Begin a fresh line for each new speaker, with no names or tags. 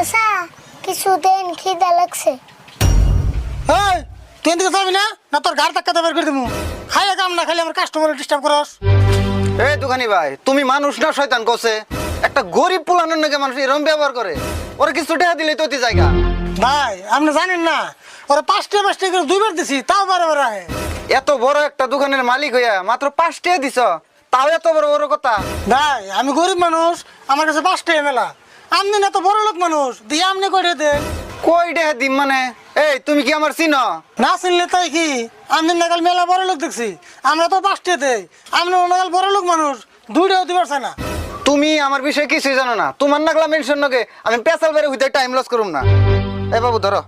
চাচা কিছু দেন, খিদা লাগছে।
এই তুই এদিকে যাবি না, না তোর গাড়ি ধাক্কা বের করে দেবো। খাইয়ে কাম না খালি আমার কাস্টমার ডিস্টার্ব করস।
এই দোকানি ভাই, তুমি মানুষ না শয়তান কসে? একটা গরিব পুলানোর নাকি মানুষ এরকম ব্যবহার করে? ওরা কিছু টাকা দিলে তো জায়গা।
ভাই আপনি জানেন না, ওরা 5টা করে 2বার দিছি, তাও বারে বারে আহে।
এত বড় একটা দোকানের মালিক হইয়া মাত্র 5 টাকা দিছ, তাও এত বড় বড় কথা?
ভাই আমি গরিব মানুষ, আমার কাছে 5টা মেলা। আপনি না তো বড় লোক মানুষ, দিয়ে আপনি করে দেন।
কই টাকা দিম মানে? এই তুমি কি আমার চিনো?
না চিনলে তাই কি, আমি নাগাল মেলা বড় লোক দেখছি, আমরা তো 5টা দেই। আপনি নাগাল বড় লোক মানুষ, 2টাও দিবার চায় না।
তুমি আমার বিষয়ে কিছুই জানো না। তোমার নাগলা মেনশন নগে আমি পেছাল বেড়ে হইতে টাইম লস করুম না। এই বাবু ধরো।